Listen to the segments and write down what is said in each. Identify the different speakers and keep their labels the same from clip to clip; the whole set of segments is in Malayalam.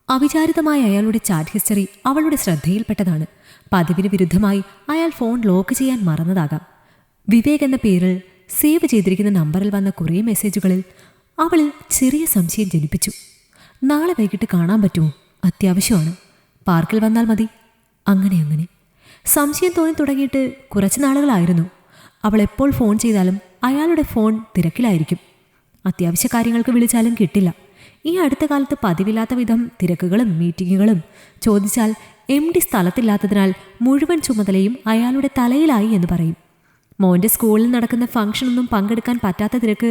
Speaker 1: അവിചാരിതമായ അയാളുടെ ചാറ്റ് ഹിസ്റ്ററി അവളുടെ ശ്രദ്ധയിൽപ്പെട്ടതാണ്. പതിവിന് വിരുദ്ധമായി അയാൾ ഫോൺ ലോക്ക് ചെയ്യാൻ മറന്നതാകാം. വിവേക് എന്ന പേരിൽ സേവ് ചെയ്തിരിക്കുന്ന നമ്പറിൽ വന്ന കുറേ മെസ്സേജുകളിൽ അവളിൽ ചെറിയ സംശയം ജനിപ്പിച്ചു. നാളെ വൈകിട്ട് കാണാൻ പറ്റുമോ? അത്യാവശ്യമാണ്. പാർക്കിൽ വന്നാൽ മതി. അങ്ങനെ സംശയം തോന്നി തുടങ്ങിയിട്ട് കുറച്ച് നാളുകളായിരുന്നു. അവൾ എപ്പോൾ ഫോൺ ചെയ്താലും അയാളുടെ ഫോൺ തിരക്കിലായിരിക്കും. അത്യാവശ്യ കാര്യങ്ങൾക്ക് വിളിച്ചാലും കിട്ടില്ല. ഈ അടുത്ത കാലത്ത് പതിവില്ലാത്ത വിധം തിരക്കുകളും മീറ്റിങ്ങുകളും. ചോദിച്ചാൽ MD സ്ഥലത്തില്ലാത്തതിനാൽ മുഴുവൻ ചുമതലയും അയാളുടെ തലയിലായി എന്ന് പറയും. മോൻ്റെ സ്കൂളിൽ നടക്കുന്ന ഫംഗ്ഷനൊന്നും പങ്കെടുക്കാൻ പറ്റാത്ത തിരക്ക്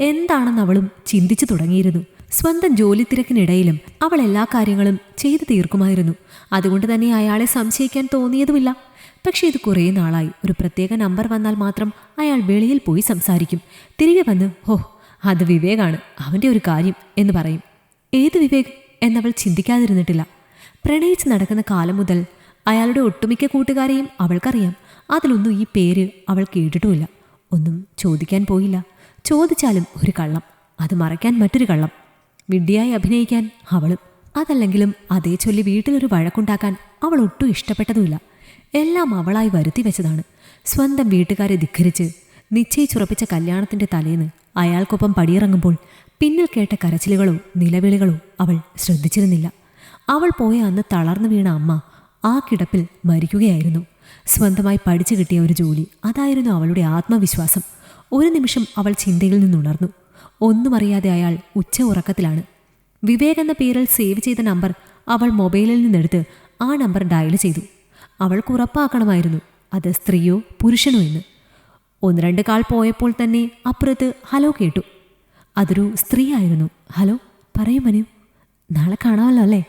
Speaker 1: എന്താണെന്ന് അവളും ചിന്തിച്ചു തുടങ്ങിയിരുന്നു. സ്വന്തം ജോലി തിരക്കിനിടയിലും അവൾ എല്ലാ കാര്യങ്ങളും ചെയ്തു തീർക്കുമായിരുന്നു. അതുകൊണ്ട് തന്നെ അയാളെ സംശയിക്കാൻ തോന്നിയതുമില്ല. പക്ഷേ ഇത് കുറേ നാളായി. ഒരു പ്രത്യേക നമ്പർ വന്നാൽ മാത്രം അയാൾ വെളിയിൽ പോയി സംസാരിക്കും. തിരികെ വന്ന് അത് വിവേകാണ്, അവൻ്റെ ഒരു കാര്യം എന്ന് പറയും. ഏത് വിവേക് എന്നവൾ ചിന്തിക്കാതിരുന്നിട്ടില്ല. പ്രണയിച്ച് നടക്കുന്ന കാലം മുതൽ അയാളുടെ ഒട്ടുമിക്ക കൂട്ടുകാരെയും അവൾക്കറിയാം. അതിലൊന്നും ഈ പേര് അവൾ കേട്ടിട്ടുമില്ല. ഒന്നും ചോദിക്കാൻ പോയില്ല. ചോദിച്ചാലും ഒരു കള്ളം, അത് മറയ്ക്കാൻ മറ്റൊരു കള്ളം. വിഡ്ഢിയായി അഭിനയിക്കാൻ അവളും. അതല്ലെങ്കിലും അതേ ചൊല്ലി വീട്ടിലൊരു വഴക്കുണ്ടാക്കാൻ അവൾ ഒട്ടും ഇഷ്ടപ്പെട്ടതുമില്ല. എല്ലാം അവളായി വരുത്തി വെച്ചതാണ്. സ്വന്തം വീട്ടുകാരെ ധിക്കരിച്ച് നിശ്ചയിച്ചുറപ്പിച്ച കല്യാണത്തിൻ്റെ തലേന്ന് അയാൾക്കൊപ്പം പടിയിറങ്ങുമ്പോൾ പിന്നിൽ കേട്ട കരച്ചിലുകളോ നിലവിളികളോ അവൾ ശ്രദ്ധിച്ചിരുന്നില്ല. അവൾ പോയ അന്ന് തളർന്നു വീണ അമ്മ ആ കിടപ്പിൽ മരിക്കുകയായിരുന്നു. സ്വന്തമായി പഠിച്ചു കിട്ടിയ ഒരു ജോലി, അതായിരുന്നു അവളുടെ ആത്മവിശ്വാസം. ഒരു നിമിഷം അവൾ ചിന്തയിൽ നിന്നുണർന്നു. ഒന്നും അറിയാതെ അയാൾ ഉച്ച ഉറക്കത്തിലാണ്. വിവേക് എന്ന പേരിൽ സേവ് ചെയ്ത നമ്പർ അവൾ മൊബൈലിൽ നിന്നെടുത്ത് ആ നമ്പർ ഡയൽ ചെയ്തു. അവൾക്ക് ഉറപ്പാക്കണമായിരുന്നു അത് സ്ത്രീയോ പുരുഷനോ എന്ന്. 1-2 കാൾ പോയപ്പോൾ തന്നെ അപ്പുറത്ത് ഹലോ കേട്ടു. അതൊരു സ്ത്രീ ആയിരുന്നു. ഹലോ, പറയൂ മനു, നാളെ കാണാമല്ലോ അല്ലേ?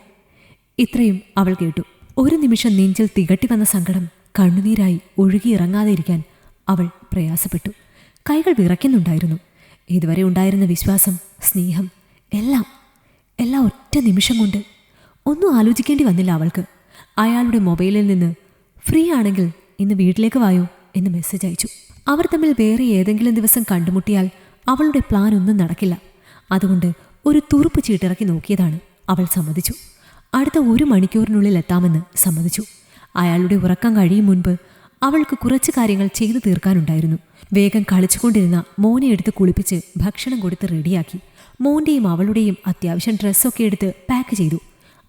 Speaker 1: ഇത്രയും അവൾ കേട്ടു. ഒരു നിമിഷം നെഞ്ചിൽ തികട്ടി വന്ന സങ്കടം കണ്ണുനീരായി ഒഴുകിയിറങ്ങാതെ ഇരിക്കാൻ അവൾ പ്രയാസപ്പെട്ടു. കൈകൾ വിറയ്ക്കുന്നുണ്ടായിരുന്നു. ഇതുവരെ ഉണ്ടായിരുന്ന വിശ്വാസം, സ്നേഹം, എല്ലാം ഒറ്റ നിമിഷം കൊണ്ട്. ഒന്നും ആലോചിക്കേണ്ടി വന്നില്ല അവൾക്ക്. അയാളുടെ മൊബൈലിൽ നിന്ന് ഫ്രീ ആണെങ്കിൽ ഇന്ന് വീട്ടിലേക്ക് വായോ എന്ന് മെസ്സേജ് അയച്ചു. അവർ തമ്മിൽ വേറെ ഏതെങ്കിലും ദിവസം കണ്ടുമുട്ടിയാൽ അവളുടെ പ്ലാൻ ഒന്നും നടക്കില്ല. അതുകൊണ്ട് ഒരു തുറുപ്പ് ചീട്ടിറക്കി നോക്കിയതാണ്. അവൾ സമ്മതിച്ചു. അടുത്ത 1 മണിക്കൂറിനുള്ളിൽ എത്താമെന്ന് സമ്മതിച്ചു. അയാളുടെ ഉറക്കം കഴിയും മുൻപ് അവൾക്ക് കുറച്ച് കാര്യങ്ങൾ ചെയ്തു തീർക്കാനുണ്ടായിരുന്നു. വേഗം കളിച്ചുകൊണ്ടിരുന്ന മോനെ എടുത്ത് കുളിപ്പിച്ച് ഭക്ഷണം കൊടുത്ത് റെഡിയാക്കി. മോൻ്റെയും അവളുടെയും അത്യാവശ്യം ഡ്രസ്സൊക്കെ എടുത്ത് പാക്ക് ചെയ്തു.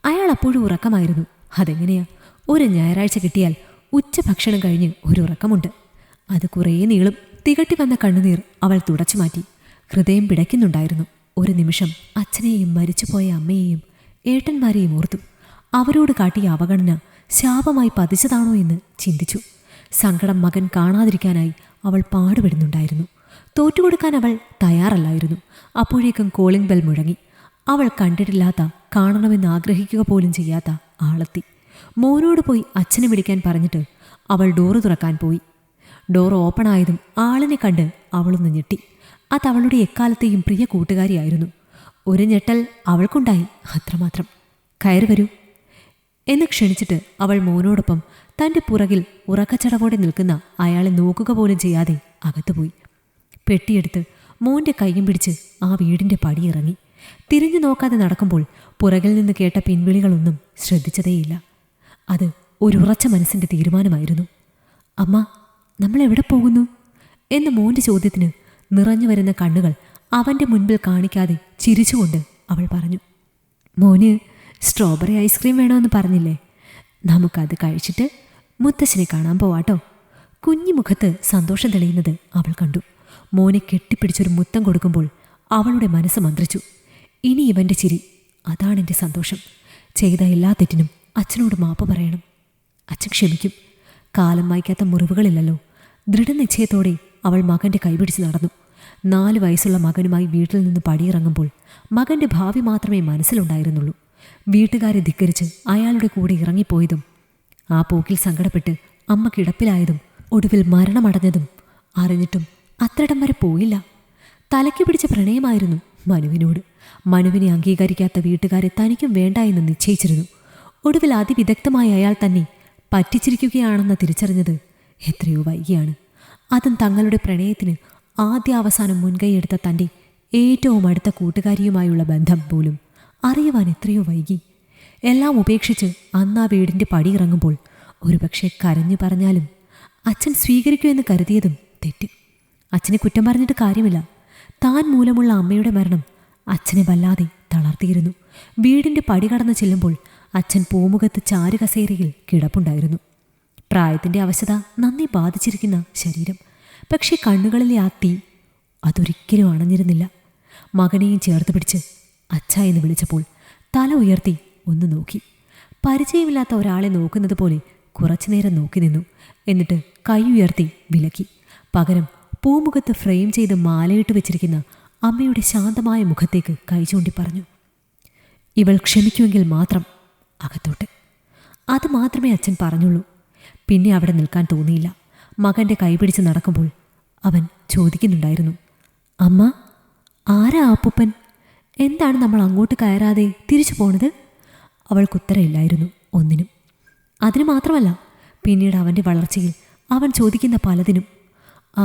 Speaker 1: അയാൾ അപ്പോഴും ഉറക്കമായിരുന്നു. അതെങ്ങനെയാ? ഒരു ഞായറാഴ്ച കിട്ടിയാൽ ഉച്ചഭക്ഷണം കഴിഞ്ഞ് ഒരു ഉറക്കമുണ്ട്. അത് കുറേ നീളും. തികട്ടി വന്ന കണ്ണുനീർ അവൾ തുടച്ചു മാറ്റി. ഹൃദയം പിടയ്ക്കുന്നുണ്ടായിരുന്നു. ഒരു നിമിഷം അച്ഛനെയും മരിച്ചുപോയ അമ്മയെയും ഏട്ടന്മാരെയും ഓർത്തു. അവരോട് കാട്ടിയ അവഗണന ശാപമായി പതിച്ചതാണോ എന്ന് ചിന്തിച്ചു. സങ്കടം മകൻ കാണാതിരിക്കാനായി അവൾ പാടുപെടുന്നുണ്ടായിരുന്നു. തോറ്റുകൊടുക്കാൻ അവൾ തയ്യാറല്ലായിരുന്നു. അപ്പോഴേക്കും കോളിംഗ് ബെൽ മുഴങ്ങി. അവൾ കണ്ടിട്ടില്ലാത്ത, കാണണമെന്ന് ആഗ്രഹിക്കുക പോലും ചെയ്യാത്ത ആളെത്തി. മോനോട് പോയി അച്ഛനെ വിളിക്കാൻ പറഞ്ഞിട്ട് അവൾ ഡോറ് തുറക്കാൻ പോയി. ഡോർ ഓപ്പണായതും ആളിനെ കണ്ട് അവളൊന്ന് ഞെട്ടി. അതവളുടെ എക്കാലത്തെയും പ്രിയ കൂട്ടുകാരിയായിരുന്നു. ഒരു ഞെട്ടൽ അവൾക്കുണ്ടായി, അത്രമാത്രം. കയറി വരൂ എന്ന് ക്ഷണിച്ചിട്ട് അവൾ മോനോടൊപ്പം തൻ്റെ പുറകിൽ ഉറക്കച്ചടവോടെ നിൽക്കുന്ന അയാളെ നോക്കുക പോലും ചെയ്യാതെ അകത്തുപോയി. പെട്ടിയെടുത്ത് മോൻ്റെ കൈയും പിടിച്ച് ആ വീടിൻ്റെ പടിയിറങ്ങി. തിരിഞ്ഞു നോക്കാതെ നടക്കുമ്പോൾ പുറകിൽ നിന്ന് കേട്ട പിൻവിളികളൊന്നും ശ്രദ്ധിച്ചതേയില്ല. അത് ഒരുറച്ച മനസ്സിൻ്റെ തീരുമാനമായിരുന്നു. അമ്മ, നമ്മളെവിടെ പോകുന്നു എന്ന മോൻ്റെ ചോദ്യത്തിന് നിറഞ്ഞു വരുന്ന കണ്ണുകൾ അവൻ്റെ മുൻപിൽ കാണിക്കാതെ ചിരിച്ചുകൊണ്ട് അവൾ പറഞ്ഞു. മോന് സ്ട്രോബെറി ഐസ്ക്രീം വേണമെന്ന് പറഞ്ഞില്ലേ? നമുക്കത് കഴിച്ചിട്ട് മുത്തശ്ശനെ കാണാൻ പോവാട്ടോ. കുഞ്ഞു മുഖത്ത് സന്തോഷം തെളിയുന്നത് അവൾ കണ്ടു. മോനെ കെട്ടിപ്പിടിച്ചൊരു മുത്തം കൊടുക്കുമ്പോൾ അവളുടെ മനസ്സ് മന്ത്രിച്ചു. ഇനി ഇവൻ്റെ ചിരി, അതാണെൻ്റെ സന്തോഷം. ചെയ്ത എല്ലാ തെറ്റിനും അച്ഛനോട് മാപ്പ് പറയണം. അച്ഛൻ ക്ഷമിക്കും. കാലം വായിക്കാത്ത മുറിവുകളില്ലല്ലോ. ദൃഢനിശ്ചയത്തോടെ അവൾ മകൻ്റെ കൈപിടിച്ച് നടന്നു. 4 വയസ്സുള്ള മകനുമായി വീട്ടിൽ നിന്ന് പടിയിറങ്ങുമ്പോൾ മകൻ്റെ ഭാവി മാത്രമേ മനസ്സിലുണ്ടായിരുന്നുള്ളൂ. വീട്ടുകാരെ ധിക്കരിച്ച് അയാളുടെ കൂടെ ഇറങ്ങിപ്പോയതും, ആ പോക്കിൽ സങ്കടപ്പെട്ട് അമ്മ കിടപ്പിലായതും, ഒടുവിൽ മരണമടഞ്ഞതും അറിഞ്ഞിട്ടും അത്രടം വരെ പോയില്ല. തലയ്ക്ക് പിടിച്ച പ്രണയമായിരുന്നു മനുവിനോട്. മനുവിനെ അംഗീകരിക്കാത്ത വീട്ടുകാരെ തനിക്കും വേണ്ട എന്ന് നിശ്ചയിച്ചിരുന്നു. ഒടുവിൽ അതിവിദഗ്ധമായ അയാൾ തന്നെ പറ്റിച്ചിരിക്കുകയാണെന്ന് തിരിച്ചറിഞ്ഞത് എത്രയോ വൈകിയാണ്. അതും തങ്ങളുടെ പ്രണയത്തിന് ആദ്യാവസാനം മുൻകൈയെടുത്ത തൻ്റെ ഏറ്റവും അടുത്ത കൂട്ടുകാരിയുമായുള്ള ബന്ധം പോലും അറിയുവാൻ എത്രയോ വൈകി. എല്ലാം ഉപേക്ഷിച്ച് അന്ന് ആ വീടിൻ്റെ പടി ഇറങ്ങുമ്പോൾ ഒരുപക്ഷെ കരഞ്ഞു പറഞ്ഞാലും അച്ഛൻ സ്വീകരിക്കുമെന്ന് കരുതിയതും തെറ്റ്. അച്ഛനെ കുറ്റം പറഞ്ഞിട്ട് കാര്യമില്ല. താൻ മൂലമുള്ള അമ്മയുടെ മരണം അച്ഛനെ വല്ലാതെ തളർത്തിയിരുന്നു. വീടിൻ്റെ പടി കടന്ന് ചെല്ലുമ്പോൾ അച്ഛൻ പൂമുഖത്ത് ചാരുകസേരയിൽ കിടപ്പുണ്ടായിരുന്നു. പ്രായത്തിൻ്റെ അവശത നന്ദി ബാധിച്ചിരിക്കുന്ന ശരീരം. പക്ഷേ കണ്ണുകളിലെ ആ തീ അതൊരിക്കലും അണഞ്ഞിരുന്നില്ല. മകനെയും ചേർത്ത് പിടിച്ച് അച്ഛ എന്ന് വിളിച്ചപ്പോൾ തല ഉയർത്തി ഒന്ന് നോക്കി. പരിചയമില്ലാത്ത ഒരാളെ നോക്കുന്നത് പോലെ കുറച്ചുനേരം നോക്കി നിന്നു. എന്നിട്ട് കൈ ഉയർത്തി വിലക്കി. പകരം പൂമുഖത്ത് ഫ്രെയിം ചെയ്ത് മാലയിട്ട് വെച്ചിരിക്കുന്ന അമ്മയുടെ ശാന്തമായ മുഖത്തേക്ക് കൈ ചൂണ്ടി പറഞ്ഞു, ഇവൾ ക്ഷമിക്കുമെങ്കിൽ മാത്രം അകത്തോട്ട്. അത് മാത്രമേ അച്ഛൻ പറഞ്ഞുള്ളൂ. പിന്നെ അവിടെ നിൽക്കാൻ തോന്നിയില്ല. മകൻ്റെ കൈപിടിച്ച് നടക്കുമ്പോൾ അവൻ ചോദിക്കുന്നുണ്ടായിരുന്നു, അമ്മ, ആരാ അപ്പൂപ്പൻ? എന്താണ് നമ്മൾ അങ്ങോട്ട് കയറാതെ തിരിച്ചു പോണത്? അവൾക്കുത്തരമില്ലായിരുന്നു ഒന്നിനും. അതിന് മാത്രമല്ല, പിന്നീട് അവൻ്റെ വളർച്ചയിൽ അവൻ ചോദിക്കുന്ന പലതിനും.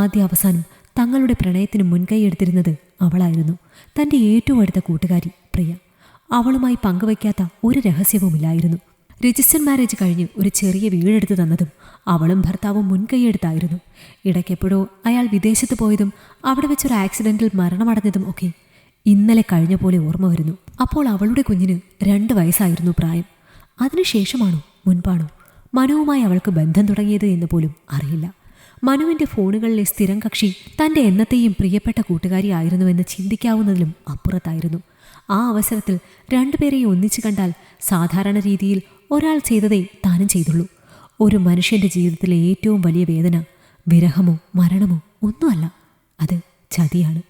Speaker 1: ആദ്യ അവസാനം തങ്ങളുടെ പ്രണയത്തിന് മുൻകൈയെടുത്തിരുന്നത് അവളായിരുന്നു. തൻ്റെ ഏറ്റവും അടുത്ത കൂട്ടുകാരി പ്രിയ. അവളുമായി പങ്കുവയ്ക്കാത്ത ഒരു രഹസ്യവുമില്ലായിരുന്നു. രജിസ്റ്റർ മാരേജ് കഴിഞ്ഞ് ഒരു ചെറിയ വീടെടുത്ത് തന്നതും അവളും ഭർത്താവും മുൻകൈയെടുത്തായിരുന്നു. ഇടയ്ക്കെപ്പോഴോ അയാൾ വിദേശത്ത് പോയതും അവിടെ വെച്ചൊരു ആക്സിഡൻറ്റിൽ മരണമടഞ്ഞതും ഒക്കെ ഇന്നലെ കഴിഞ്ഞ പോലെ ഓർമ്മ വരുന്നു. അപ്പോൾ അവളുടെ കുഞ്ഞിന് 2 വയസ്സായിരുന്നു പ്രായം. അതിനുശേഷമാണോ മുൻപാണോ മനുവുമായി അവൾക്ക് ബന്ധം തുടങ്ങിയത് എന്ന് പോലും അറിയില്ല. മനുവിൻ്റെ ഫോണുകളിലെ സ്ഥിരം കക്ഷി തൻ്റെ എന്നത്തെയും പ്രിയപ്പെട്ട കൂട്ടുകാരി ആയിരുന്നുവെന്ന് ചിന്തിക്കാവുന്നതിലും അപ്പുറത്തായിരുന്നു. ആ അവസരത്തിൽ 2 പേരെയും ഒന്നിച്ചു കണ്ടാൽ സാധാരണ രീതിയിൽ ഒരാൾ ചെയ്തതേ താനും ചെയ്തുള്ളൂ. ഒരു മനുഷ്യൻ്റെ ജീവിതത്തിലെ ഏറ്റവും വലിയ വേദന വിരഹമോ മരണമോ ഒന്നുമല്ല, അത് ചതിയാണ്.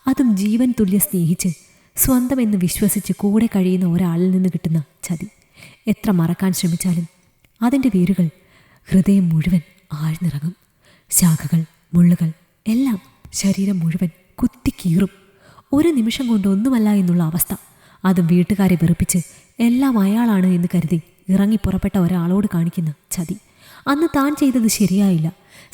Speaker 1: അതും ജീവൻ തുല്യ സ്നേഹിച്ച് സ്വന്തമെന്ന് വിശ്വസിച്ച് കൂടെ കഴിയുന്ന ഒരാളിൽ നിന്ന് കിട്ടുന്ന ചതി. എത്ര മറക്കാൻ ശ്രമിച്ചാലും അതിൻ്റെ വേരുകൾ ഹൃദയം മുഴുവൻ ആഴ്ന്നിറങ്ങും. ശാഖകൾ, മുള്ളുകൾ എല്ലാം ശരീരം മുഴുവൻ കുത്തിക്കീറും. ഒരു നിമിഷം കൊണ്ട് ഒന്നുമല്ല എന്നുള്ള അവസ്ഥ. അതും വീട്ടുകാരെ വെറുപ്പിച്ച് എല്ലാം അയാളാണ് എന്ന് കരുതി ഇറങ്ങി പുറപ്പെട്ട ഒരാളോട് കാണിക്കുന്ന ചതി. അന്ന് താൻ ചെയ്തത് ശരിയായില്ല,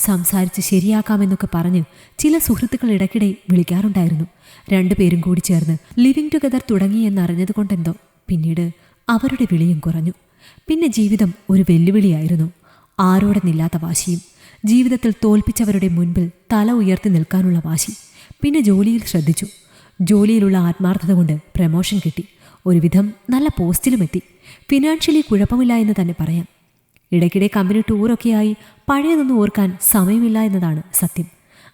Speaker 1: സംസാരിച്ച് ശരിയാക്കാമെന്നൊക്കെ പറഞ്ഞ് ചില സുഹൃത്തുക്കൾ ഇടയ്ക്കിടെ വിളിക്കാറുണ്ടായിരുന്നു. 2 പേരും കൂടി ചേർന്ന് ലിവിങ് ടുഗദർ തുടങ്ങിയെന്നറിഞ്ഞതുകൊണ്ടെന്തോ പിന്നീട് അവരുടെ വിളിയും കുറഞ്ഞു. പിന്നെ ജീവിതം ഒരു വെല്ലുവിളിയായിരുന്നു. ആരോടെന്നില്ലാത്ത വാശിയും. ജീവിതത്തിൽ തോൽപ്പിച്ചവരുടെ മുൻപിൽ തല ഉയർത്തി നിൽക്കാനുള്ള വാശി. പിന്നെ ജോലിയിൽ ശ്രദ്ധിച്ചു. ജോലിയിലുള്ള ആത്മാർത്ഥത കൊണ്ട് പ്രമോഷൻ കിട്ടി. ഒരുവിധം നല്ല പോസ്റ്റിലുമെത്തി. ഫിനാൻഷ്യലി കുഴപ്പമില്ല എന്ന് തന്നെ പറയാം. ഇടയ്ക്കിടെ കമ്പനി ടൂറൊക്കെയായി പഴയതൊന്നും ഓർക്കാൻ സമയമില്ല എന്നതാണ് സത്യം.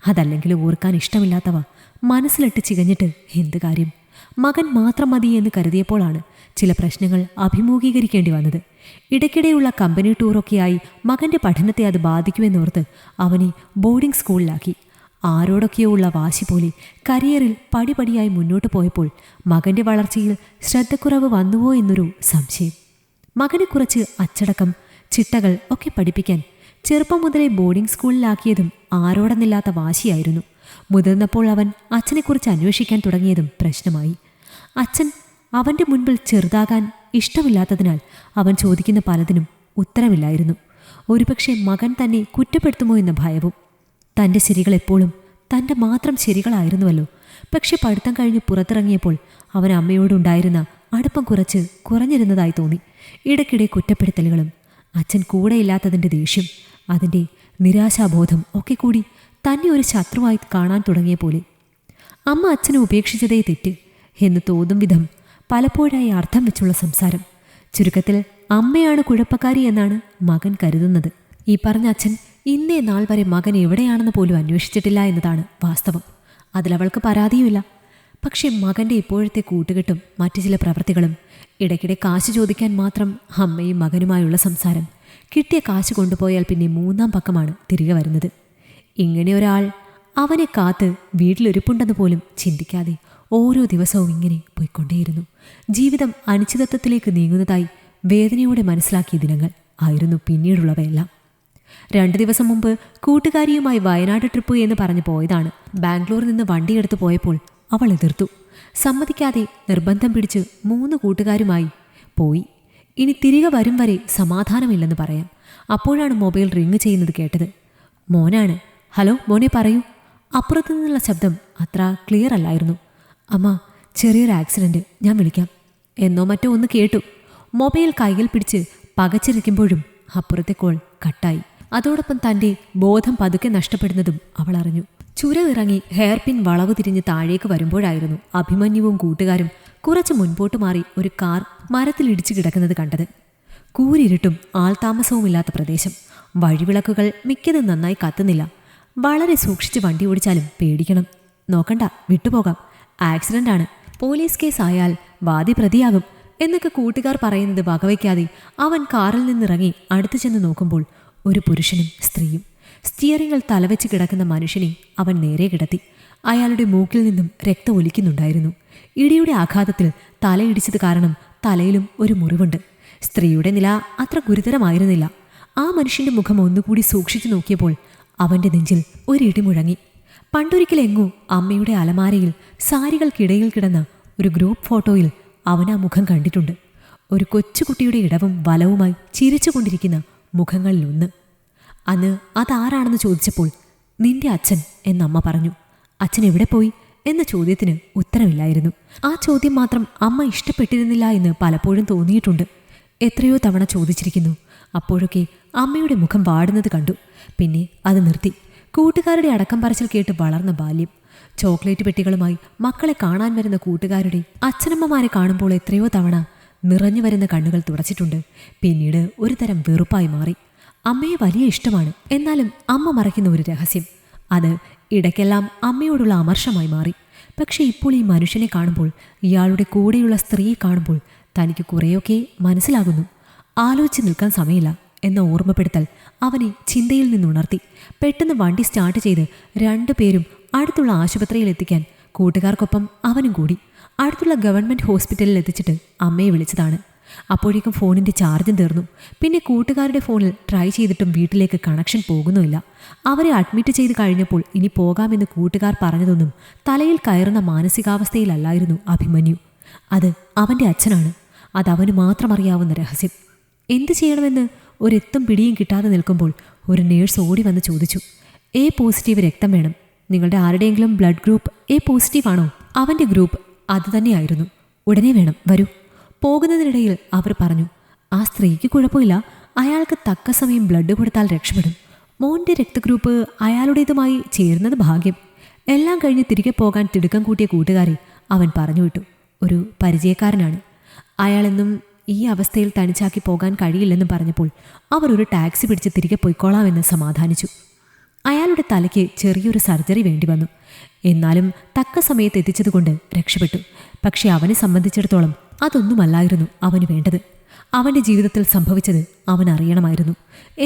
Speaker 1: അതല്ലെങ്കിൽ ഓർക്കാൻ ഇഷ്ടമില്ലാത്തവ മനസ്സിലിട്ട് ചികഞ്ഞിട്ട് എന്ത് കാര്യം? മകൻ മാത്രം മതി എന്ന് കരുതിയപ്പോഴാണ് ചില പ്രശ്നങ്ങൾ അഭിമുഖീകരിക്കേണ്ടി വന്നത്. ഇടയ്ക്കിടെയുള്ള കമ്പനി ടൂറൊക്കെയായി മകൻ്റെ പഠനത്തെ അത് ബാധിക്കുമെന്നോർത്ത് അവനെ ബോർഡിംഗ് സ്കൂളിലാക്കി. ആരോടൊക്കെയോ ഉള്ള വാശി പോലെ കരിയറിൽ പടിപടിയായി മുന്നോട്ട് പോയപ്പോൾ മകൻ്റെ വളർച്ചയിൽ ശ്രദ്ധക്കുറവ് വന്നുവോ എന്നൊരു സംശയം. മകനെ കുറച്ച് അച്ചടക്കം, ചിട്ടകൾ ഒക്കെ പഠിപ്പിക്കാൻ ചെറുപ്പം മുതലേ ബോർഡിംഗ് സ്കൂളിലാക്കിയതും ആരോടെന്നില്ലാത്ത വാശിയായിരുന്നു. മുതിർന്നപ്പോൾ അവൻ അച്ഛനെക്കുറിച്ച് അന്വേഷിക്കാൻ തുടങ്ങിയതും പ്രശ്നമായി. അച്ഛൻ അവൻ്റെ മുൻപിൽ ചെറുതാകാൻ ഇഷ്ടമില്ലാത്തതിനാൽ അവൻ ചോദിക്കുന്ന പലതിനും ഉത്തരമില്ലായിരുന്നു. ഒരുപക്ഷെ മകൻ തന്നെ കുറ്റപ്പെടുത്തുമോ എന്ന ഭയവും. തൻ്റെ ശരികൾ എപ്പോഴും തൻ്റെ മാത്രം ശരികളായിരുന്നുവല്ലോ. പക്ഷെ പഠിത്തം കഴിഞ്ഞ് പുറത്തിറങ്ങിയപ്പോൾ അവൻ അമ്മയോടുണ്ടായിരുന്ന അടുപ്പം കുറഞ്ഞിരുന്നതായി തോന്നി. ഇടയ്ക്കിടെ കുറ്റപ്പെടുത്തലുകളും അച്ഛൻ കൂടെയില്ലാത്തതിൻ്റെ ദേഷ്യം, അതിൻ്റെ നിരാശാബോധം ഒക്കെ കൂടി തന്നെ ഒരു ശത്രുവായി കാണാൻ തുടങ്ങിയ പോലെ. അമ്മ അച്ഛനെ ഉപേക്ഷിച്ചതേ തെറ്റ് എന്ന് തോന്നും വിധം പലപ്പോഴായി അർത്ഥം വെച്ചുള്ള സംസാരം. ചുരുക്കത്തിൽ അമ്മയാണ് കുഴപ്പക്കാരി എന്നാണ് മകൻ കരുതുന്നത്. ഈ പറഞ്ഞ അച്ഛൻ ഇന്നേ നാൾ വരെ മകൻ എവിടെയാണെന്ന് പോലും അന്വേഷിച്ചിട്ടില്ല എന്നതാണ് വാസ്തവം. അതിലവൾക്ക് പരാതിയുമില്ല. പക്ഷേ മകൻ്റെ ഇപ്പോഴത്തെ കൂട്ടുകെട്ടും മറ്റു ചില പ്രവൃത്തികളും, ഇടയ്ക്കിടെ കാശ് ചോദിക്കാൻ മാത്രം അമ്മയും മകനുമായുള്ള സംസാരം, കിട്ടിയ കാശ് കൊണ്ടുപോയാൽ പിന്നെ 3-ാം പക്കമാണ് തിരികെ വരുന്നത്. ഇങ്ങനെ ഒരാൾ അവനെ കാത്ത് വീട്ടിലൊരുപ്പുണ്ടെന്ന് പോലും ചിന്തിക്കാതെ ഓരോ ദിവസവും ഇങ്ങനെ പോയിക്കൊണ്ടേയിരുന്നു. ജീവിതം അനിശ്ചിതത്വത്തിലേക്ക് നീങ്ങുന്നതായി വേദനയോടെ മനസ്സിലാക്കിയ ദിനങ്ങൾ ആയിരുന്നു പിന്നീടുള്ളവയെല്ലാം. 2 ദിവസം മുമ്പ് കൂട്ടുകാരിയുമായി വയനാട് ട്രിപ്പ് എന്ന് പറഞ്ഞു പോയതാണ്. ബാംഗ്ലൂരിൽ നിന്ന് വണ്ടിയെടുത്ത് പോയപ്പോൾ അവൾ എതിർത്തു. സമ്മതിക്കാതെ നിർബന്ധം പിടിച്ച് 3 കൂട്ടുകാരുമായി പോയി. ഇനി തിരികെ വരും വരെ സമാധാനമില്ലെന്ന് പറയാം. അപ്പോഴാണ് മൊബൈൽ റിങ് ചെയ്യുന്നത് കേട്ടത്. മോനാണ്. ഹലോ മോനെ, പറയൂ. അപ്പുറത്തു നിന്നുള്ള ശബ്ദം അത്ര ക്ലിയർ അല്ലായിരുന്നു. അമ്മ, ചെറിയൊരു ആക്സിഡൻറ്റ്, ഞാൻ വിളിക്കാം എന്നോ മറ്റോ ഒന്ന് കേട്ടു. മൊബൈൽ കൈയിൽ പിടിച്ച് പകച്ചിരിക്കുമ്പോഴും അപ്പുറത്തെ കോൾ കട്ടായി. അതോടൊപ്പം തന്റെ ബോധം പതുക്കെ നഷ്ടപ്പെടുന്നതും അവൾ അറിഞ്ഞു. ചുരമിറങ്ങി ഹെയർപിൻ വളവ് തിരിഞ്ഞ് താഴേക്ക് വരുമ്പോഴായിരുന്നു അഭിമന്യുവും കൂട്ടുകാരും കുറച്ച് മുൻപോട്ട് മാറി ഒരു കാർ മരത്തിലിടിച്ചു കിടക്കുന്നത് കണ്ടത്. കൂരിരുട്ടും ആൾതാമസവുമില്ലാത്ത പ്രദേശം. വഴിവിളക്കുകൾ മിക്കതും നന്നായി കത്തുന്നില്ല. വളരെ സൂക്ഷിച്ച് വണ്ടി ഓടിച്ചാലും പേടിക്കണം. നോക്കണ്ട, വിട്ടുപോകാം, ആക്സിഡന്റ് ആണ്, പോലീസ് കേസ് ആയാൽ വാദി പ്രതിയാകും എന്നൊക്കെ കൂട്ടുകാർ പറയുന്നത് വകവയ്ക്കാതെ അവൻ കാറിൽ നിന്നിറങ്ങി അടുത്തു ചെന്ന് നോക്കുമ്പോൾ ഒരു പുരുഷനും സ്ത്രീയും. സ്റ്റിയറിംഗിൽ തലവെച്ച് കിടക്കുന്ന മനുഷ്യനെ അവൻ നേരെ കിടത്തി. അയാളുടെ മൂക്കിൽ നിന്നും രക്തം ഒലിക്കുന്നുണ്ടായിരുന്നു. ഇടിയുടെ ആഘാതത്തിൽ തലയിടിച്ചത് കാരണം തലയിലും ഒരു മുറിവുണ്ട്. സ്ത്രീയുടെ നില അത്ര ഗുരുതരമായിരുന്നില്ല. ആ മനുഷ്യന്റെ മുഖം ഒന്നുകൂടി സൂക്ഷിച്ചു നോക്കിയപ്പോൾ അവന്റെ നെഞ്ചിൽ ഒരിടി മുഴങ്ങി. പണ്ടൊരിക്കലെങ്ങോ അമ്മയുടെ അലമാരയിൽ സാരികൾക്കിടയിൽ കിടന്ന ഒരു ഗ്രൂപ്പ് ഫോട്ടോയിൽ അവൻ ആ മുഖം കണ്ടിട്ടുണ്ട്. ഒരു കൊച്ചുകുട്ടിയുടെ ഇടവും വലവുമായി ചിരിച്ചുകൊണ്ടിരിക്കുന്ന മുഖങ്ങളിലൊന്ന്. അന്ന് അതാരാണെന്ന് ചോദിച്ചപ്പോൾ നിന്റെ അച്ഛൻ എന്നമ്മ പറഞ്ഞു. അച്ഛൻ എവിടെ പോയി എന്ന ചോദ്യത്തിന് ഉത്തരമില്ലായിരുന്നു. ആ ചോദ്യം മാത്രം അമ്മ ഇഷ്ടപ്പെട്ടിരുന്നില്ല എന്ന് പലപ്പോഴും തോന്നിയിട്ടുണ്ട്. എത്രയോ തവണ ചോദിച്ചിരിക്കുന്നു. അപ്പോഴൊക്കെ അമ്മയുടെ മുഖം വാടുന്നത് കണ്ടു. പിന്നെ അത് നിർത്തി. കൂട്ടുകാരുടെ അടക്കം പറച്ചിൽ കേട്ട് വളർന്ന ബാല്യം. ചോക്ലേറ്റ് പെട്ടികളുമായി മക്കളെ കാണാൻ വരുന്ന കൂട്ടുകാരുടെ അച്ഛനമ്മമാരെ കാണുമ്പോൾ എത്രയോ തവണ നിറഞ്ഞു വരുന്ന കണ്ണുകൾ തുടച്ചിട്ടുണ്ട്. പിന്നീട് ഒരു തരം വെറുപ്പായി മാറി. അമ്മയെ വലിയ ഇഷ്ടമാണ്. എന്നാലും അമ്മ മറയ്ക്കുന്ന ഒരു രഹസ്യം. അത് ഇടയ്ക്കെല്ലാം അമ്മയോടുള്ള അമർഷമായി മാറി. പക്ഷെ ഇപ്പോൾ ഈ മനുഷ്യനെ കാണുമ്പോൾ, ഇയാളുടെ കൂടെയുള്ള സ്ത്രീയെ കാണുമ്പോൾ തനിക്ക് കുറേയൊക്കെ മനസ്സിലാകുന്നു. ആലോചിച്ച് നിൽക്കാൻ സമയമില്ല എന്ന ഓർമ്മപ്പെടുത്തൽ അവനെ ചിന്തയിൽ നിന്നുണർത്തി. പെട്ടെന്ന് വണ്ടി സ്റ്റാർട്ട് ചെയ്ത് രണ്ടുപേരും അടുത്തുള്ള ആശുപത്രിയിൽ എത്തിക്കാൻ കൂട്ടുകാർക്കൊപ്പം അവനും കൂടി. അടുത്തുള്ള ഗവൺമെൻറ് ഹോസ്പിറ്റലിൽ എത്തിച്ചിട്ട് അമ്മയെ വിളിച്ചതാണ്. അപ്പോഴേക്കും ഫോണിൻ്റെ ചാർജും തീർന്നു. പിന്നെ കൂട്ടുകാരുടെ ഫോണിൽ ട്രൈ ചെയ്തിട്ടും വീട്ടിലേക്ക് കണക്ഷൻ പോകുന്നുമില്ല. അവരെ അഡ്മിറ്റ് ചെയ്ത് കഴിഞ്ഞപ്പോൾ ഇനി പോകാമെന്ന് കൂട്ടുകാർ പറഞ്ഞതൊന്നും തലയിൽ കയറുന്ന മാനസികാവസ്ഥയിലല്ലായിരുന്നു അഭിമന്യു. അത് അവൻ്റെ അച്ഛനാണ്. അതവന് മാത്രം അറിയാവുന്ന രഹസ്യം. എന്തു ചെയ്യണമെന്ന് ഒരെത്തും പിടിയും കിട്ടാതെ നിൽക്കുമ്പോൾ ഒരു നേഴ്സ് ഓടി വന്ന് ചോദിച്ചു, എ പോസിറ്റീവ് രക്തം വേണം. നിങ്ങളുടെ ആരുടെയെങ്കിലും ബ്ലഡ് ഗ്രൂപ്പ് എ പോസിറ്റീവ് ആണോ? അവൻ്റെ ഗ്രൂപ്പ് അതുതന്നെയായിരുന്നു. ഉടനെ വേണം, വരൂ. പോകുന്നതിനിടയിൽ അവർ പറഞ്ഞു, ആ സ്ത്രീക്ക് കുഴപ്പമില്ല, അയാൾക്ക് തക്ക സമയം ബ്ലഡ് കൊടുത്താൽ രക്ഷപ്പെടും. മോൻ്റെ രക്തഗ്രൂപ്പ് അയാളുടേതുമായി ചേരുന്നത് ഭാഗ്യം. എല്ലാം കഴിഞ്ഞ് തിരികെ പോകാൻ തിടുക്കം കൂട്ടിയ കൂട്ടുകാരെ അവൻ പറഞ്ഞു വിട്ടു. ഒരു പരിചയക്കാരനാണ്. അയാളെന്നും ഈ അവസ്ഥയിൽ തനിച്ചാക്കി പോകാൻ കഴിയില്ലെന്ന് പറഞ്ഞപ്പോൾ അവർ ഒരു ടാക്സി പിടിച്ച് തിരികെ പോയിക്കോളാമെന്ന് സമാധാനിച്ചു. അയാളുടെ തലയ്ക്ക് ചെറിയൊരു സർജറി വേണ്ടി വന്നു. എന്നാലും തക്ക സമയത്ത് എത്തിച്ചതുകൊണ്ട് രക്ഷപ്പെട്ടു. പക്ഷെ അവനെ സംബന്ധിച്ചിടത്തോളം അതൊന്നുമല്ലായിരുന്നു അവന് വേണ്ടത്. അവൻ്റെ ജീവിതത്തിൽ സംഭവിച്ചത് അവൻ അറിയണമായിരുന്നു.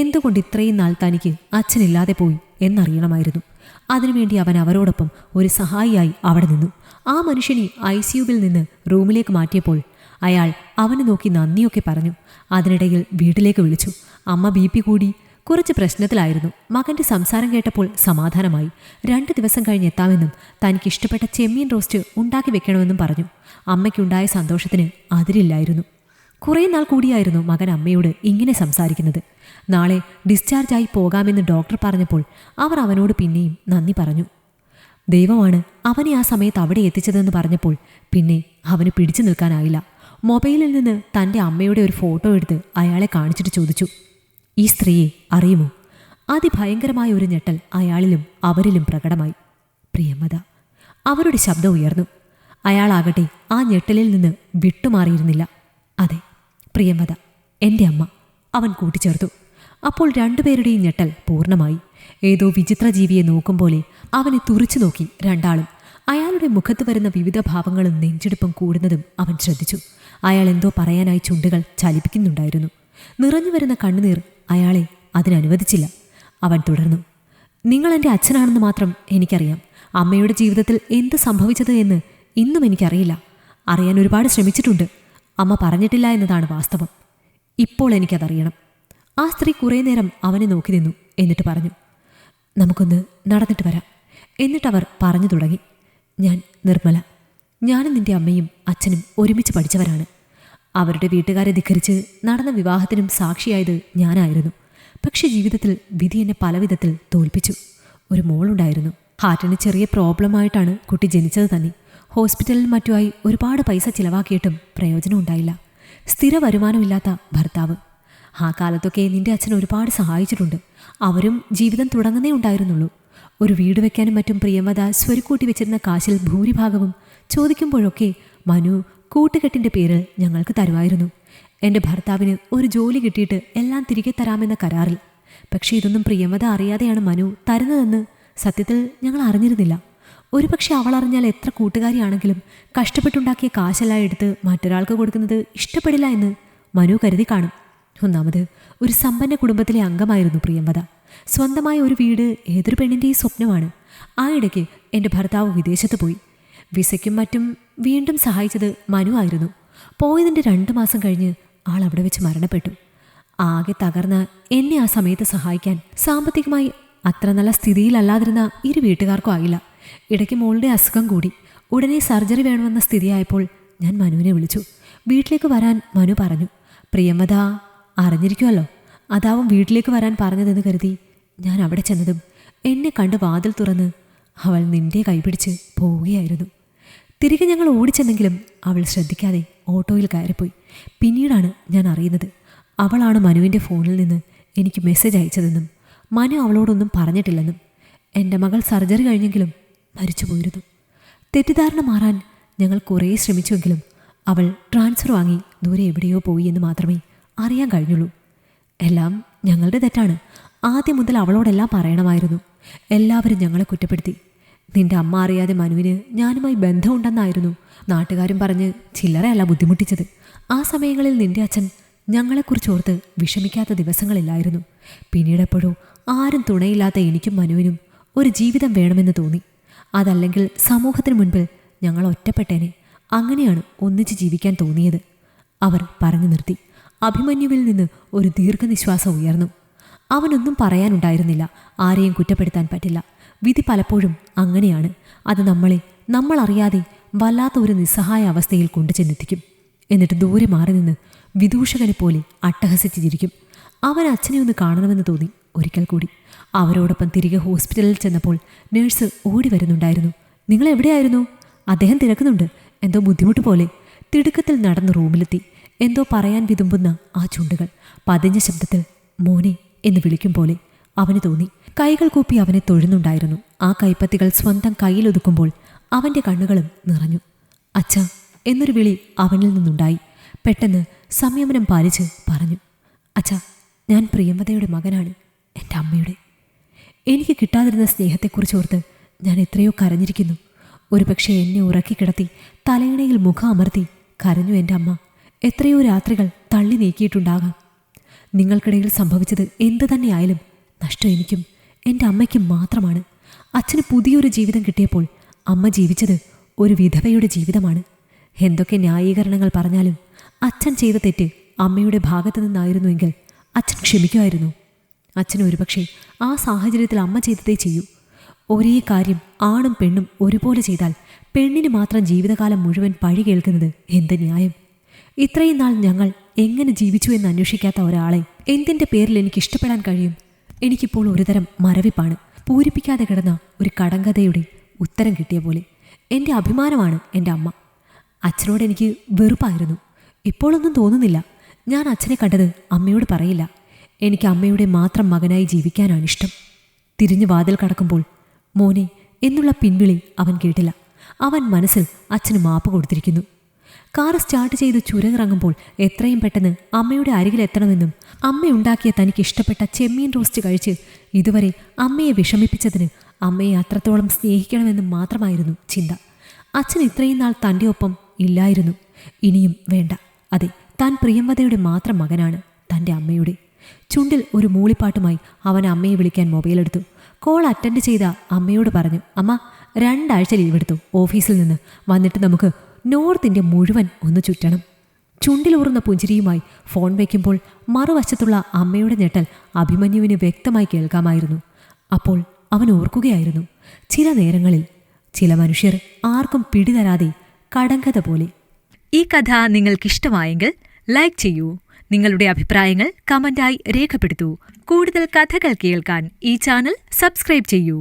Speaker 1: എന്തുകൊണ്ട് ഇത്രയും നാൾ തനിക്ക് അച്ഛനില്ലാതെ പോയി എന്നറിയണമായിരുന്നു. അതിനുവേണ്ടി അവൻ അവരോടൊപ്പം ഒരു സഹായിയായി അവിടെ നിന്നു. ആ മനുഷ്യനെ ICUവിൽ നിന്ന് റൂമിലേക്ക് മാറ്റിയപ്പോൾ അയാൾ അവനെ നോക്കി നന്ദിയൊക്കെ പറഞ്ഞു. അതിനിടയിൽ വീട്ടിലേക്ക് വിളിച്ചു. അമ്മ BP കൂടി കുറച്ച് പ്രശ്നത്തിലായിരുന്നു. മകൻ്റെ സംസാരം കേട്ടപ്പോൾ സമാധാനമായി. 2 ദിവസം കഴിഞ്ഞ് എത്താമെന്നും തനിക്കിഷ്ടപ്പെട്ട ചെമ്മീൻ റോസ്റ്റ് ഉണ്ടാക്കി വെക്കണമെന്നും പറഞ്ഞു. അമ്മയ്ക്കുണ്ടായ സന്തോഷത്തിന് അതിരില്ലായിരുന്നു. കുറേ നാൾ കൂടിയായിരുന്നു മകൻ അമ്മയോട് ഇങ്ങനെ സംസാരിക്കുന്നത്. നാളെ ഡിസ്ചാർജായി പോകാമെന്ന് ഡോക്ടർ പറഞ്ഞപ്പോൾ അവർ അവനോട് പിന്നെയും നന്ദി പറഞ്ഞു. ദൈവമാണ് അവനെ ആ സമയത്ത് അവിടെ എത്തിച്ചതെന്ന് പറഞ്ഞപ്പോൾ പിന്നെ അവന് പിടിച്ചു നിൽക്കാനായില്ല. മൊബൈലിൽ നിന്ന് തൻ്റെ അമ്മയുടെ ഒരു ഫോട്ടോ എടുത്ത് അയാളെ കാണിച്ചിട്ട് ചോദിച്ചു, ഈ സ്ത്രീയെ അറിയുമോ? അതിഭയങ്കരമായ ഒരു ഞെട്ടൽ അയാളിലും അവരിലും പ്രകടമായി. പ്രിയമത. അവരുടെ ശബ്ദം ഉയർന്നു. അയാളാകട്ടെ ആ ഞെട്ടലിൽ നിന്ന് വിട്ടുമാറിയിരുന്നില്ല. അതെ, പ്രിയമത, എൻ്റെ അമ്മ, അവൻ കൂട്ടിച്ചേർത്തു. അപ്പോൾ രണ്ടുപേരുടെയും ഞെട്ടൽ പൂർണ്ണമായി. ഏതോ വിചിത്ര ജീവിയെ നോക്കും പോലെ അവനെ തുറിച്ചു നോക്കി രണ്ടാളും. അയാളുടെ മുഖത്ത് വരുന്ന വിവിധ ഭാവങ്ങളും നെഞ്ചെടുപ്പും കൂടുന്നതും അവൻ ശ്രദ്ധിച്ചു. അയാൾ എന്തോ പറയാനായി ചുണ്ടുകൾ ചലിപ്പിക്കുന്നുണ്ടായിരുന്നു. നിറഞ്ഞു വരുന്ന കണ്ണുനീർ അയാളെ അതിനനുവദിച്ചില്ല. അവൻ തുടർന്നു, നിങ്ങൾ എൻ്റെ അച്ഛനാണെന്ന് മാത്രം എനിക്കറിയാം. അമ്മയുടെ ജീവിതത്തിൽ എന്ത് സംഭവിച്ചത് എന്ന് ഇന്നും എനിക്കറിയില്ല. അറിയാൻ ഒരുപാട് ശ്രമിച്ചിട്ടുണ്ട്. അമ്മ പറഞ്ഞിട്ടില്ല എന്നതാണ് വാസ്തവം. ഇപ്പോൾ എനിക്കതറിയണം. ആ സ്ത്രീ കുറേ നേരം അവനെ നോക്കി നിന്നു. എന്നിട്ട് പറഞ്ഞു, നമുക്കൊന്ന് നടന്നിട്ട് വരാം. എന്നിട്ടവർ പറഞ്ഞു തുടങ്ങി, ഞാൻ നിർമ്മല. ഞാനും നിൻ്റെ അമ്മയും അച്ഛനും ഒരുമിച്ച് പഠിച്ചവരാണ്. അവരുടെ വീട്ടുകാരെ ധിക്കരിച്ച് നടന്ന വിവാഹത്തിനും സാക്ഷിയായത് ഞാനായിരുന്നു. പക്ഷെ ജീവിതത്തിൽ വിധി എന്നെ പലവിധത്തിൽ തോൽപ്പിച്ചു. ഒരു മോളുണ്ടായിരുന്നു. ഹാർട്ടിന് ചെറിയ പ്രോബ്ലമായിട്ടാണ് കുട്ടി ജനിച്ചത് തന്നെ. ഹോസ്പിറ്റലിൽ മറ്റുമായി ഒരുപാട് പൈസ ചിലവാക്കിയിട്ടും പ്രയോജനം ഉണ്ടായില്ല. സ്ഥിര വരുമാനമില്ലാത്ത ഭർത്താവ്. ആ കാലത്തൊക്കെ നിന്റെ അച്ഛൻ ഒരുപാട് സഹായിച്ചിട്ടുണ്ട്. അവരും ജീവിതം തുടങ്ങുന്നേ ഉണ്ടായിരുന്നുള്ളൂ. ഒരു വീട് വെക്കാനും മറ്റും പ്രിയമത സ്വരുക്കൂട്ടി വെച്ചിരുന്ന കാശിൽ ഭൂരിഭാഗവും ചോദിക്കുമ്പോഴൊക്കെ മനു കൂട്ടുകെട്ടിൻ്റെ പേരിൽ ഞങ്ങൾക്ക് തരുമായിരുന്നു. എൻ്റെ ഭർത്താവിന് ഒരു ജോലി കിട്ടിയിട്ട് എല്ലാം തിരികെ തരാമെന്ന കരാറിൽ. പക്ഷേ ഇതൊന്നും പ്രിയമത അറിയാതെയാണ് മനു തരുന്നതെന്ന് സത്യത്തിൽ ഞങ്ങൾ അറിഞ്ഞിരുന്നില്ല. ഒരുപക്ഷെ അവൾ അറിഞ്ഞാൽ എത്ര കൂട്ടുകാരിയാണെങ്കിലും കഷ്ടപ്പെട്ടുണ്ടാക്കിയ കാശെല്ലാം എടുത്ത് മറ്റൊരാൾക്ക് കൊടുക്കുന്നത് ഇഷ്ടപ്പെടില്ല എന്ന് മനു കരുതി കാണും. ഒന്നാമത് ഒരു സമ്പന്ന കുടുംബത്തിലെ അംഗമായിരുന്നു പ്രിയമത. സ്വന്തമായ ഒരു വീട് ഏതൊരു പെണ്ണിൻ്റെയും സ്വപ്നമാണ്. ആ ഇടയ്ക്ക് എൻ്റെ ഭർത്താവ് വിദേശത്ത് പോയി. വിസയ്ക്കും മറ്റും വീണ്ടും സഹായിച്ചത് മനു ആയിരുന്നു. പോയതിൻ്റെ 2 മാസം കഴിഞ്ഞ് ആൾ അവിടെ വെച്ച് മരണപ്പെട്ടു. ആകെ തകർന്ന എന്നെ ആ സമയത്ത് സഹായിക്കാൻ സാമ്പത്തികമായി അത്ര നല്ല സ്ഥിതിയിലല്ലാതിരുന്ന ഇരു വീട്ടുകാർക്കും ആയില്ല. ഇടയ്ക്ക് മോളുടെ അസുഖം കൂടി. ഉടനെ സർജറി വേണമെന്ന സ്ഥിതിയായപ്പോൾ ഞാൻ മനുവിനെ വിളിച്ചു. വീട്ടിലേക്ക് വരാൻ മനു പറഞ്ഞു. പ്രിയമത അറിഞ്ഞിരിക്കുമല്ലോ, അതാവും വീട്ടിലേക്ക് വരാൻ പറഞ്ഞതെന്ന് കരുതി ഞാൻ അവിടെ ചെന്നതും എന്നെ കണ്ട് വാതിൽ തുറന്ന് അവൾ നിന്റെ കൈപിടിച്ച് പോവുകയായിരുന്നു. തിരികെ ഞങ്ങൾ ഓടിച്ചെന്നെങ്കിലും അവൾ ശ്രദ്ധിക്കാതെ ഓട്ടോയിൽ കയറിപ്പോയി. പിന്നീടാണ് ഞാൻ അറിയുന്നത് അവളാണ് മനുവിൻ്റെ ഫോണിൽ നിന്ന് എനിക്ക് മെസ്സേജ് അയച്ചതെന്നും മനു അവളോടൊന്നും പറഞ്ഞിട്ടില്ലെന്നും. എൻ്റെ മകൾ സർജറി കഴിഞ്ഞെങ്കിലും മരിച്ചു പോയിരുന്നു. തെറ്റിദ്ധാരണ മാറാൻ ഞങ്ങൾ കുറേ ശ്രമിച്ചുവെങ്കിലും അവൾ ട്രാൻസ്ഫർ വാങ്ങി ദൂരെ എവിടെയോ പോയി എന്ന് മാത്രമേ അറിയാൻ കഴിഞ്ഞുള്ളൂ. എല്ലാം ഞങ്ങളുടെ തെറ്റാണ്. ആദ്യം മുതൽ അവളോടെല്ലാം പറയണമായിരുന്നു. എല്ലാവരും ഞങ്ങളെ കുറ്റപ്പെടുത്തി. നിന്റെ അമ്മ അറിയാതെ മനുവിന് ഞാനുമായി ബന്ധമുണ്ടെന്നായിരുന്നു നാട്ടുകാരും പറഞ്ഞ് ചില്ലറയല്ല ബുദ്ധിമുട്ടിച്ചത്. ആ സമയങ്ങളിൽ നിന്റെ അച്ഛൻ ഞങ്ങളെക്കുറിച്ച് ഓർത്ത് വിഷമിക്കാത്ത ദിവസങ്ങളില്ലായിരുന്നു. പിന്നീടെപ്പോഴോ ആരും തുണയില്ലാത്ത എനിക്കും മനുവിനും ഒരു ജീവിതം വേണമെന്ന് തോന്നി. അതല്ലെങ്കിൽ സമൂഹത്തിന് മുൻപിൽ ഞങ്ങൾ ഒറ്റപ്പെട്ടേനെ. അങ്ങനെയാണ് ഒന്നിച്ച് ജീവിക്കാൻ തോന്നിയത്. അവർ പറഞ്ഞു നിർത്തി. അഭിമന്യുവിൽ നിന്ന് ഒരു ദീർഘനിശ്വാസം ഉയർന്നു. അവനൊന്നും പറയാനുണ്ടായിരുന്നില്ല. ആരെയും കുറ്റപ്പെടുത്താൻ പറ്റില്ല. വിധി പലപ്പോഴും അങ്ങനെയാണ്. അത് നമ്മൾ അറിയാതെ വല്ലാത്ത ഒരു നിസ്സഹായ അവസ്ഥയിൽ കൊണ്ടുചെന്നെത്തിക്കും. എന്നിട്ട് ദൂരെ മാറി നിന്ന് വിദൂഷകനെ പോലെ അട്ടഹസിച്ച് ചിരിക്കും. അവൻ അച്ഛനെ ഒന്ന് കാണണമെന്ന് തോന്നി ഒരിക്കൽ കൂടി. അവരോടൊപ്പം തിരികെ ഹോസ്പിറ്റലിൽ ചെന്നപ്പോൾ നേഴ്സ് ഓടി വരുന്നുണ്ടായിരുന്നു. നിങ്ങൾ എവിടെയായിരുന്നു? അദ്ദേഹം തിരക്കുന്നുണ്ട്. എന്തോ ബുദ്ധിമുട്ട് പോലെ. തിടുക്കത്തിൽ നടന്ന് റൂമിലെത്തി. എന്തോ പറയാൻ വിതുമ്പുന്ന ആ ചുണ്ടുകൾ പതിഞ്ഞ ശബ്ദത്തിൽ മോനെ എന്ന് വിളിക്കും പോലെ അവന് തോന്നി. കൈകൾ കൂപ്പി അവനെ തൊഴുന്നുണ്ടായിരുന്നു. ആ കൈപ്പത്തികൾ സ്വന്തം കയ്യിലൊതുക്കുമ്പോൾ അവൻ്റെ കണ്ണുകളും നിറഞ്ഞു. അച്ഛ എന്നൊരു വിളി അവനിൽ നിന്നുണ്ടായി. പെട്ടെന്ന് സംയമനം പാലിച്ച് പറഞ്ഞു. അച്ഛ, ഞാൻ പ്രിയമതയുടെ മകനാണ്, എൻ്റെ അമ്മയുടെ. എനിക്ക് കിട്ടാതിരുന്ന സ്നേഹത്തെക്കുറിച്ചോർത്ത് ഞാൻ എത്രയോ കരഞ്ഞിരിക്കുന്നു. ഒരുപക്ഷെ എന്നെ ഉറക്കിക്കിടത്തി തലയിണയിൽ മുഖം അമർത്തി കരഞ്ഞു എൻ്റെ അമ്മ. എത്രയോ രാത്രികൾ തള്ളി നീക്കിയിട്ടുണ്ടാകാം. നിങ്ങൾക്കിടയിൽ സംഭവിച്ചത് എന്തു തന്നെയായാലും നഷ്ടം എനിക്കും എൻ്റെ അമ്മയ്ക്കും മാത്രമാണ്. അച്ഛന് പുതിയൊരു ജീവിതം കിട്ടിയപ്പോൾ അമ്മ ജീവിച്ചത് ഒരു വിധവയുടെ ജീവിതമാണ്. എന്തൊക്കെ ന്യായീകരണങ്ങൾ പറഞ്ഞാലും അച്ഛൻ ചെയ്ത തെറ്റ് അമ്മയുടെ ഭാഗത്തു നിന്നായിരുന്നുവെങ്കിൽ അച്ഛൻ ക്ഷമിക്കുമായിരുന്നു. അച്ഛന് ഒരുപക്ഷെ ആ സാഹചര്യത്തിൽ അമ്മ ചെയ്തതേ ചെയ്യൂ. ഒരേ കാര്യം ആണും പെണ്ണും ഒരുപോലെ ചെയ്താൽ പെണ്ണിന് മാത്രം ജീവിതകാലം മുഴുവൻ പഴി കേൾക്കുന്നത് എന്ത് ന്യായം? ഇത്രയും നാൾ ഞങ്ങൾ എങ്ങനെ ജീവിച്ചു എന്ന് അന്വേഷിക്കാത്ത ഒരാളെ എന്തിൻ്റെ പേരിൽ എനിക്ക് ഇഷ്ടപ്പെടാൻ കഴിയും? എനിക്കിപ്പോൾ ഒരുതരം മരവിപ്പാണ്. പൂരിപ്പിക്കാതെ കിടന്ന ഒരു കടങ്കഥയുടെ ഉത്തരം കിട്ടിയ പോലെ. എൻ്റെ അഭിമാനമാണ് എൻ്റെ അമ്മ. അച്ഛനോട് എനിക്ക് വെറുപ്പായിരുന്നു. ഇപ്പോഴൊന്നും തോന്നുന്നില്ല. ഞാൻ അച്ഛനെ കണ്ടത് അമ്മയോട് പറയില്ല. എനിക്ക് അമ്മയുടെ മാത്രം മകനായി ജീവിക്കാനാണിഷ്ടം. തിരിഞ്ഞു വാതിൽ കടക്കുമ്പോൾ മോനെ എന്നുള്ള പിൻവിളി അവൻ കേട്ടില്ല. അവൻ മനസ്സിൽ അച്ഛന് മാപ്പ് കൊടുത്തിരിക്കുന്നു. കാർ സ്റ്റാർട്ട് ചെയ്ത് ചുരമിറങ്ങുമ്പോൾ എത്രയും പെട്ടെന്ന് അമ്മയുടെ അരികിലെത്തണമെന്നും അമ്മയുണ്ടാക്കിയ തനിക്ക് ഇഷ്ടപ്പെട്ട ചെമ്മീൻ റോസ്റ്റ് കഴിച്ച് ഇതുവരെ അമ്മയെ വിഷമിപ്പിച്ചതിന് അമ്മയെ അത്രത്തോളം സ്നേഹിക്കണമെന്നും മാത്രമായിരുന്നു ചിന്ത. അച്ഛൻ ഇത്രയും നാൾ തൻ്റെ ഒപ്പം ഇല്ലായിരുന്നു. ഇനിയും വേണ്ട. അതെ, താൻ പ്രിയമതയുടെ മാത്രം മകനാണ്, തൻ്റെ അമ്മയുടെ. ചുണ്ടിൽ ഒരു മൂളിപ്പാട്ടുമായി അവൻ അമ്മയെ വിളിക്കാൻ മൊബൈലെടുത്തു. കോൾ അറ്റൻഡ് ചെയ്ത അമ്മയോട് പറഞ്ഞു, അമ്മ 2 ആഴ്ച ലീവെടുത്തു ഓഫീസിൽ നിന്ന്. വന്നിട്ട് നമുക്ക് നോർത്ത് ഇന്ത്യ മുഴുവൻ ഒന്ന് ചുറ്റണം. ചുണ്ടിലൂറുന്ന പുഞ്ചിരിയുമായി ഫോൺ വയ്ക്കുമ്പോൾ മറുവശത്തുള്ള അമ്മയുടെ ഞെട്ടൽ അഭിമന്യുവിന് വ്യക്തമായി കേൾക്കാമായിരുന്നു. അപ്പോൾ അവൻ ഓർക്കുകയായിരുന്നു, ചില നേരങ്ങളിൽ ചില മനുഷ്യർ ആർക്കും പിടിതരാതെ കടങ്കഥ പോലെ. ഈ കഥ നിങ്ങൾക്കിഷ്ടമായെങ്കിൽ ലൈക്ക് ചെയ്യൂ. നിങ്ങളുടെ അഭിപ്രായങ്ങൾ കമന്റായി രേഖപ്പെടുത്തൂ. കൂടുതൽ കഥകൾ കേൾക്കാൻ ഈ ചാനൽ സബ്സ്ക്രൈബ് ചെയ്യൂ.